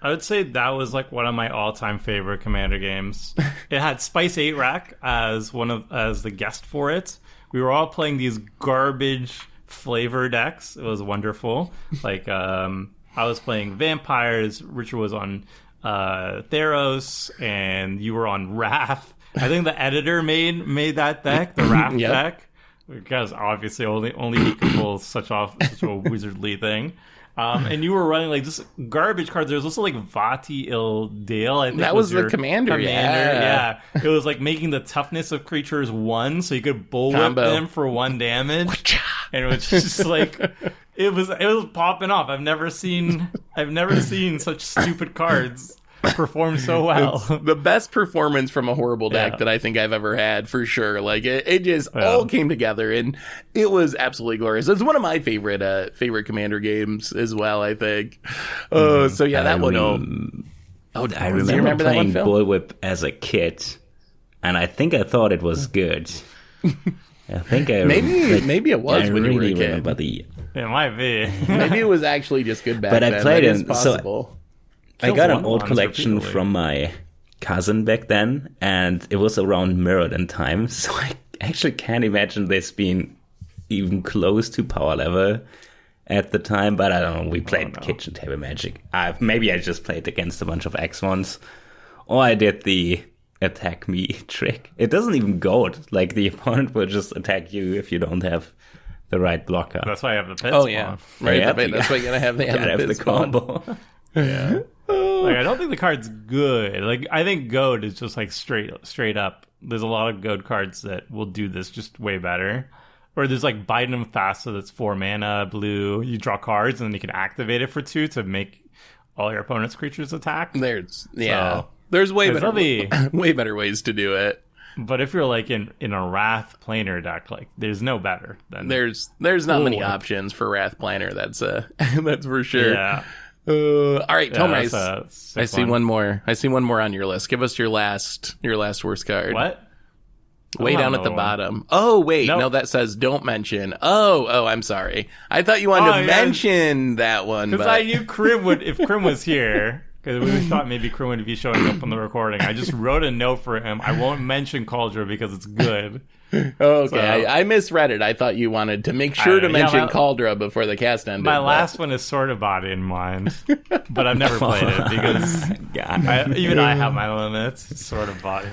I would say that was like one of my all-time favorite Commander games. It had Spice 8 Rack as the guest for it. We were all playing these garbage flavor decks. It was wonderful. Like I was playing vampires, Richard was on Theros, and you were on Wrath. I think the editor made that deck, the Wrath Yep. deck, because obviously only he could pull such a wizardly thing. And you were running like just garbage cards. There was also like Vati Il Dale. I think That was the your commander, yeah. It was like making the toughness of creatures 1, so you could bullwhip Combo. them for 1 damage. And it was just like it was popping off. I've never seen such stupid cards perform so well. The best performance from a horrible deck that I think I've ever had, for sure. Like it just all came together, and it was absolutely glorious. It's one of my favorite Commander games as well, I think. So yeah, that one. I do you remember that one, playing Phil? Bullwhip as a kid, and I think I thought it was good. I think maybe it was I when you were a really kid. remember the. It might be. Maybe it was actually just good back But then. I played That is it, so possible. I got an Won old ones collection repeatedly. from my cousin back then, and it was around Mirrodin time, so I actually can't imagine this being even close to power level. at the time, but I don't know. We played kitchen table Magic. Maybe I just played against a bunch of X1s, or I did the attack me trick. It doesn't even go. Like, the opponent will just attack you if you don't have the right blocker. That's why I have the pit Oh, spawn. yeah. Right. Yeah, That's why you gotta have the, the combo. Yeah. Like, I don't think the card's good. Like, I think Goad is just like straight up. There's a lot of Goad cards that will do this just way better. Or there's like Bidem Thassa that's 4 mana, blue. You draw cards and then you can activate it for 2 to make all your opponent's creatures attack. There's way better ways to do it. But if you're like in a Wrath Planar deck, like there's no better than There's not many options for Wrath Planar. That's that's for sure. Yeah. All right, Tomer, I see one more. I see one more on your list. Give us your last worst card. What? Way down at the bottom. Oh, wait. Nope. No, that says don't mention. Oh, I'm sorry. I thought you wanted to mention that one. Because I knew Krim would, if Krim was here, because we thought maybe Krim would be showing up on the recording. I just wrote a note for him. I won't mention Cauldron because it's good. Okay, So, I misread it. I thought you wanted to make sure to mention Cauldron before the cast ended. My last one is Sword of Body in mind, but I've never played it because I have my limits. Sword of Body,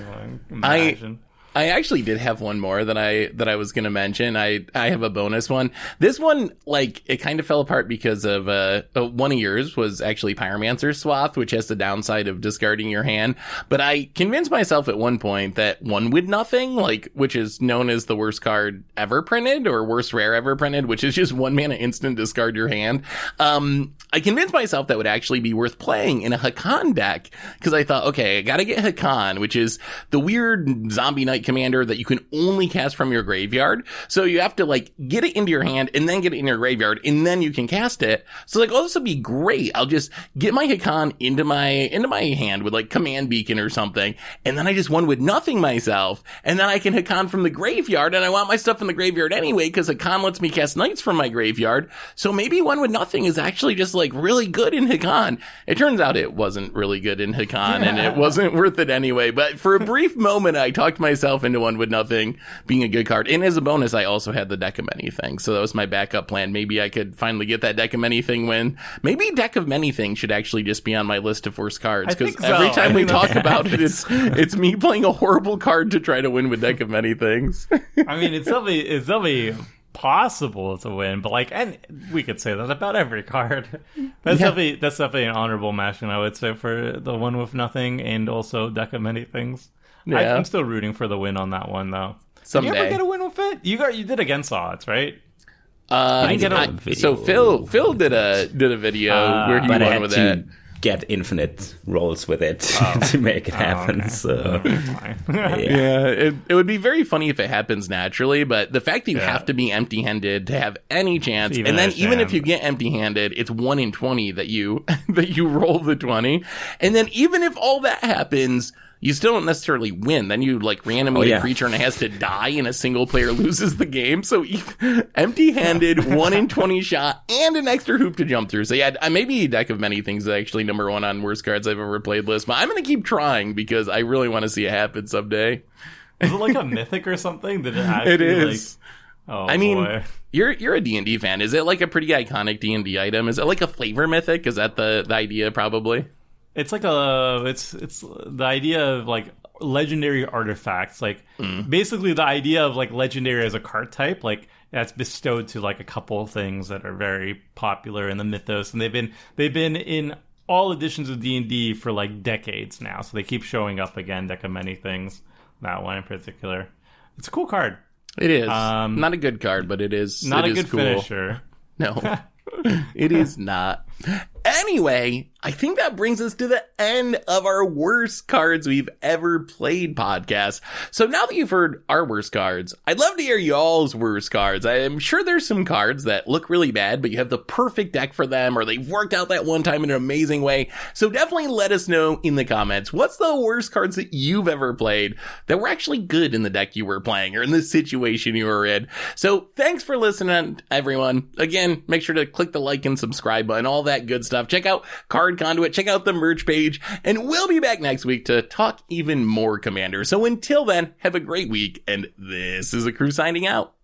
imagine. I actually did have one more that I was going to mention. I have a bonus one. This one, like, it kind of fell apart because of one of yours was actually Pyromancer Swath, which has the downside of discarding your hand. But I convinced myself at one point that One With Nothing, like, which is known as the worst card ever printed or worst rare ever printed, which is just 1 mana instant discard your hand. I convinced myself that would actually be worth playing in a Hakan deck because I thought, okay, I got to get Hakan, which is the weird zombie knight commander that you can only cast from your graveyard. So you have to like get it into your hand and then get it in your graveyard and then you can cast it. So like, oh, this would be great. I'll just get my Hakan into my hand with like Command Beacon or something. And then I just One With Nothing myself. And then I can Hakan from the graveyard. And I want my stuff in the graveyard anyway because Hakan lets me cast knights from my graveyard. So maybe One With Nothing is actually just like really good in Hakan. It turns out it wasn't really good in Hakan and it wasn't worth it anyway. But for a brief moment, I talked myself into One With Nothing being a good card. And as a bonus, I also had the Deck of Many Things. So that was my backup plan. Maybe I could finally get that Deck of Many Thing win. Maybe Deck of Many Things should actually just be on my list of worst cards. Because every time we talk about it, it's me playing a horrible card to try to win with Deck of Many Things. I mean, it's definitely possible to win, but like, and we could say that about every card. That's definitely an honorable mention, I would say, for the One With Nothing and also Deck of Many Things. Yeah. I'm still rooting for the win on that one, though. Someday. Did you ever get a win with it? You did Against Odds, right? So Phil did a video where he won with it. Get infinite rolls with it to make it happen. Okay. So yeah, it would be very funny if it happens naturally, but the fact that you have to be empty-handed to have any chance, and then even if you get empty-handed, it's 1 in 20 that you roll the 20, and then even if all that happens, you still don't necessarily win. Then you like reanimate a creature and it has to die and a single player loses the game. So empty-handed, 1 in 20 shot, and an extra hoop to jump through. So yeah, maybe Deck of Many Things is actually number 1 on worst cards I've ever played list. But I'm going to keep trying because I really want to see it happen someday. Is it like a mythic or something? Did it actually, it is. Like, I mean, you're a D&D fan. Is it like a pretty iconic D&D item? Is it like a flavor mythic? Is that the idea probably? It's like it's the idea of like legendary artifacts, like basically the idea of like legendary as a card type, like that's bestowed to like a couple of things that are very popular in the mythos, and they've been in all editions of D&D for like decades now, so they keep showing up again. Deck of Many Things, that one in particular. It's a cool card. It is not a good card, but it is not it a is good cool. finisher. No, it is not. Anyway, I think that brings us to the end of our worst cards we've ever played podcast. So now that you've heard our worst cards, I'd love to hear y'all's worst cards. I'm sure there's some cards that look really bad, but you have the perfect deck for them, or they've worked out that one time in an amazing way. So definitely let us know in the comments, what's the worst cards that you've ever played that were actually good in the deck you were playing or in the situation you were in. So thanks for listening, everyone. Again, make sure to click the like and subscribe button, all that good stuff. Check out Card Conduit, check out the merch page, and we'll be back next week to talk even more Commander. So until then, have a great week, and this is a crew signing out.